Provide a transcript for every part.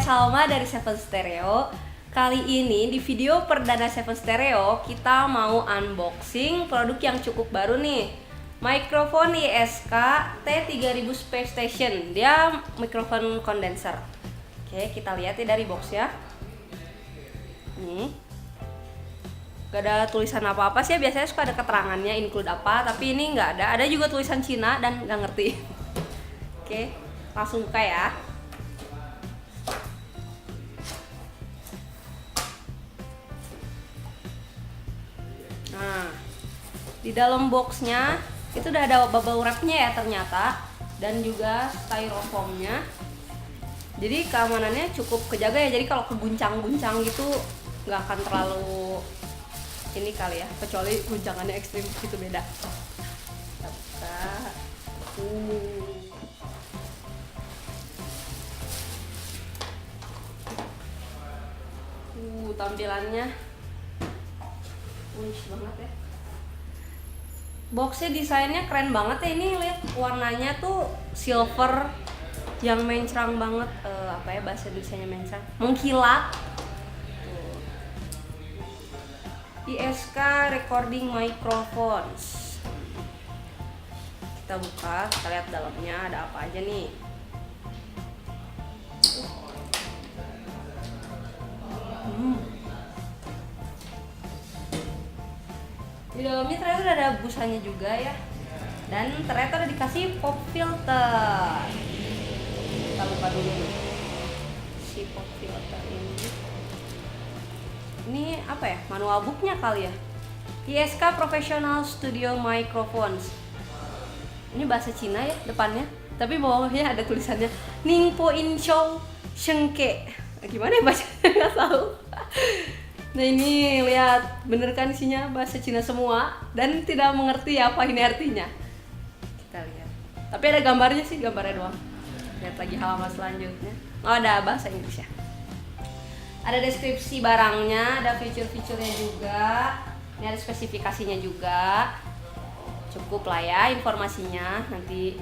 Salma dari Seven Stereo. Kali ini di video perdana Seven Stereo kita mau unboxing produk yang cukup baru nih. Mikrofon ISK T3000 Space Station. Dia mikrofon kondenser. Oke, kita lihat ya dari boxnya. Nih, gak ada tulisan apa-apa sih, biasanya suka ada keterangannya include apa, tapi ini nggak ada. Ada juga tulisan Cina dan nggak ngerti. Oke, langsung buka ya. Nah, di dalam boxnya itu udah ada bubble wrapnya ya ternyata, dan juga styrofoamnya. Jadi keamanannya cukup kejaga ya. Jadi kalau keguncang-guncang gitu nggak akan terlalu ini kali ya, kecuali guncangannya ekstrim itu beda. Tampilannya unik banget ya. Boxnya desainnya keren banget ya. Ini lihat warnanya tuh silver yang mencerang banget. Apa ya bahasa Indonesianya mencerang? Mengkilat. ISK Recording Microphones. Kita buka, kita lihat dalamnya ada apa aja nih. Di dalamnya ternyata udah ada busanya juga ya, dan ternyata udah dikasih pop filter. Kita buka dulu nih si pop filter ini apa ya, manual booknya kali ya. ISK Professional Studio Microphones. Ini bahasa Cina ya depannya, tapi bawahnya ada tulisannya Ningpo Inshou Shengke. Gimana ya bacanya, nggak tahu. Nah ini lihat, bener kan isinya bahasa Cina semua dan tidak mengerti apa ini artinya. Kita lihat. Tapi ada gambarnya sih, gambarnya doang. Lihat lagi halaman selanjutnya. Oh, ada bahasa Inggris ya. Ada deskripsi barangnya, ada fitur-fiturnya juga. Ini ada spesifikasinya juga. Cukup lah ya informasinya. Nanti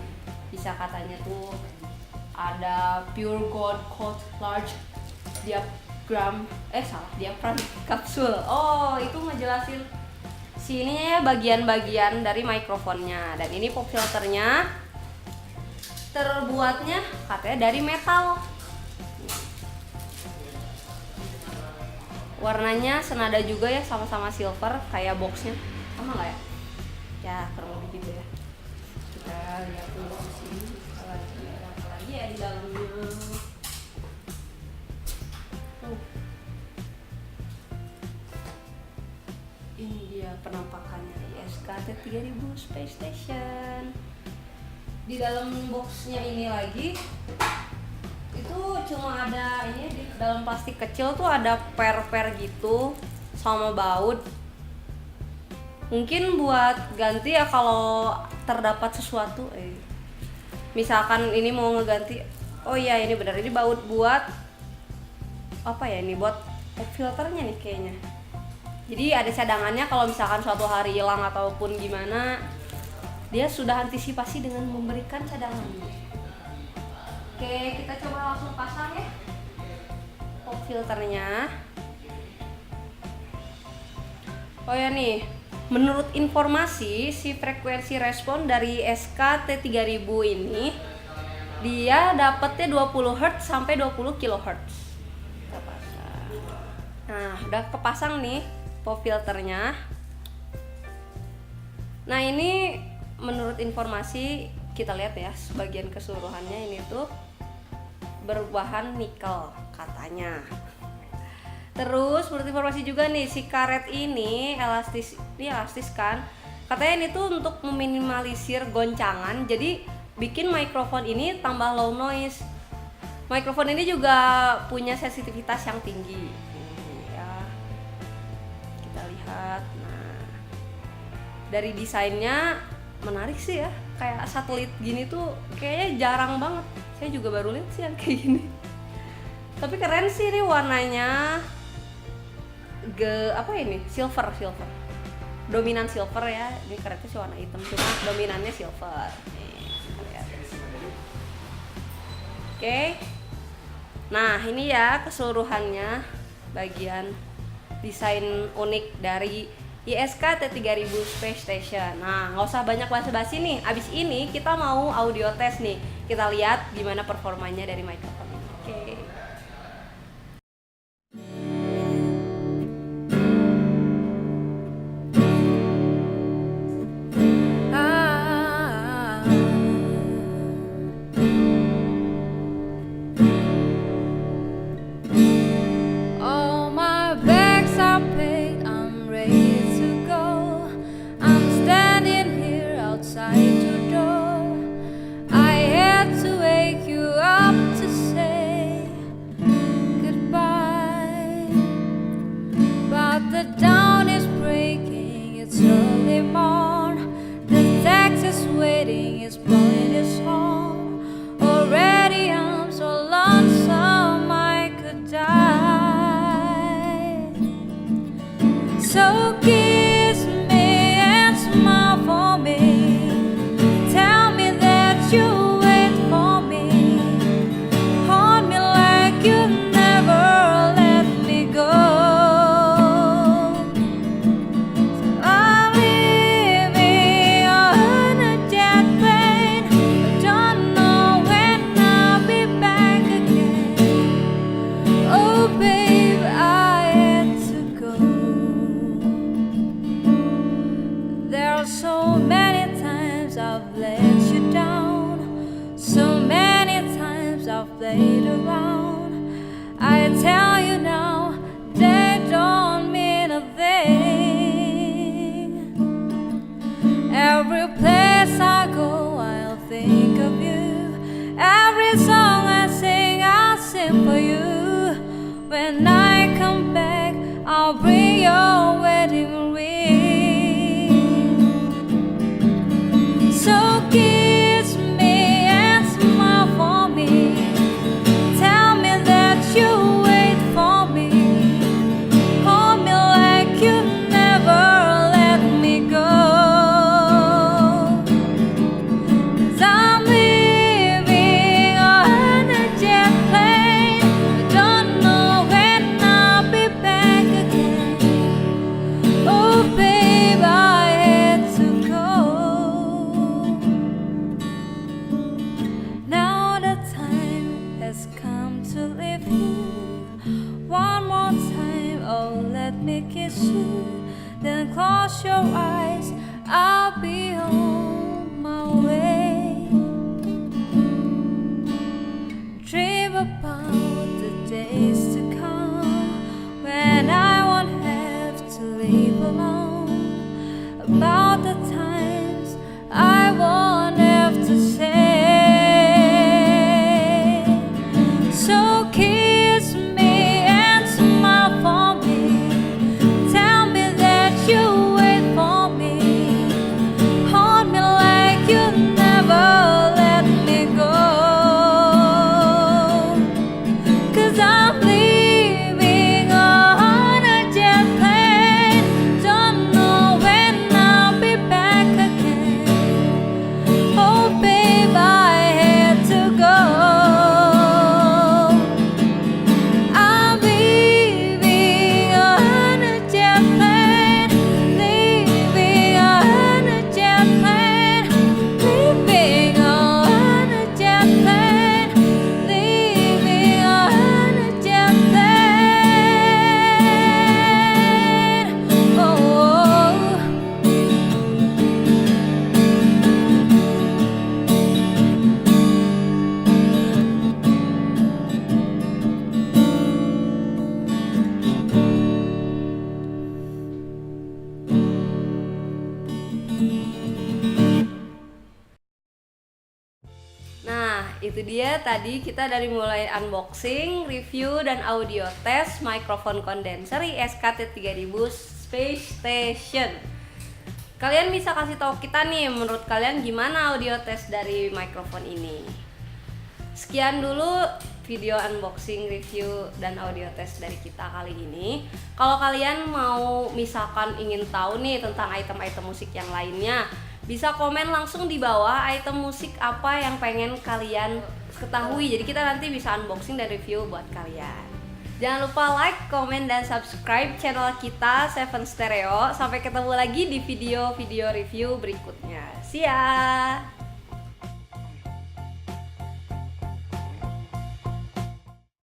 bisa katanya tuh ada pure gold coat large diaphragm kapsul. Oh, itu ngejelasin sini ya bagian-bagian dari mikrofonnya. Dan ini pop filternya terbuatnya katanya dari metal. Warnanya senada juga ya, sama-sama silver kayak boxnya. Sama nggak ya? Ya kurang lebih gitu ya. Kita lihat dulu di sini. Ada apa lagi ya di dalamnya? Ini dia penampakannya ISK T3000 Space Station. Di dalam boxnya ini lagi itu cuma ada ini, di dalam plastik kecil tuh ada per gitu sama baut. Mungkin buat ganti ya kalau terdapat sesuatu. Misalkan ini mau ngeganti. Oh iya, ini benar, ini baut buat apa ya, ini buat filternya nih kayaknya. Jadi ada cadangannya kalau misalkan suatu hari hilang ataupun gimana, dia sudah antisipasi dengan memberikan cadangannya. Oke, kita coba langsung pasang ya pop filternya. Oh ya nih, menurut informasi si frekuensi respon dari SK T3000 ini dia dapetnya 20 Hz sampai 20 kHz. Kita pasang. Nah, udah kepasang nih pop filternya. Nah, ini menurut informasi kita lihat ya, sebagian keseluruhannya ini tuh berbahan nikel katanya. Terus menurut informasi juga nih, si karet ini elastis kan. Katanya ini tuh untuk meminimalisir goncangan, jadi bikin mikrofon ini tambah low noise. Mikrofon ini juga punya sensitivitas yang tinggi. Ya. Kita lihat. Nah, dari desainnya menarik sih ya, kayak satelit gini tuh kayaknya jarang banget. Saya juga baru lihat sih yang kayak gini. Tapi keren sih nih warnanya. Apa ini? Silver. Dominan silver ya. Ini karetnya sih warna hitam, cuma dominannya silver. Nih, lihat. Oke. Nah ini ya keseluruhannya bagian desain unik dari ISK T3000 Space Station. Nah nggak usah banyak basa-basi nih, abis ini kita mau audio test nih. Kita lihat gimana performanya dari mikrofon ini. Oke. All my bags are packed, I'm ready to go. I'm standing here outside your door. I had to wake you up to say goodbye, but the dawn is breaking, it's early morn. The taxi is waiting, it's blowing its horn. Already I'm so lonesome I could die. So kiss me and smile for me. Tell me that you wait for me. Hold me like you never let me go. I'm leaving on a jet plane. I don't know when I'll be back again. Oh babe, I had to go. There are so many times I've let you down, so many times I've played around. I tell you now, they don't mean a thing. Every place I go, I'll think of you. Every song I sing, I'll sing for you. When I come back, I'll bring your wedding ring. So kiss me and smile for me. Tell me that you wait for me. Hold me like you never let me go. 'Cause I'm leaving on a jet plane. I don't know when I'll be back again. Oh babe, I had to go. Now the time has come to leave you. One more time, oh let me kiss you. Then close your eyes, I'll be on my way. Dream about the days to come when I won't have to leave alone. About the times I won't have to say. So kiss me and smile for me. Tell me that you wait for me. Hold me like you never let me go. 'Cause I'm leaving on a jet plane. Don't know when I'll be back again. Oh babe, I had to go. I'm leaving on a jet plane. Leaving on a jet plane. Leaving on a jet plane. Leaving on a jet plane. Oh. Nah, itu dia tadi kita dari mulai unboxing, review, dan audio test mikrofon kondenser ISK T3000 Space Station. Kalian bisa kasih tahu kita nih, menurut kalian gimana audio test dari mikrofon ini? Sekian dulu video unboxing, review, dan audio test dari kita kali ini. Kalau kalian mau misalkan ingin tahu nih tentang item-item musik yang lainnya, bisa komen langsung di bawah item musik apa yang pengen kalian ketahui. Jadi kita nanti bisa unboxing dan review buat kalian. Jangan lupa like, comment, dan subscribe channel kita Seven Stereo. Sampai ketemu lagi di video-video review berikutnya. See ya!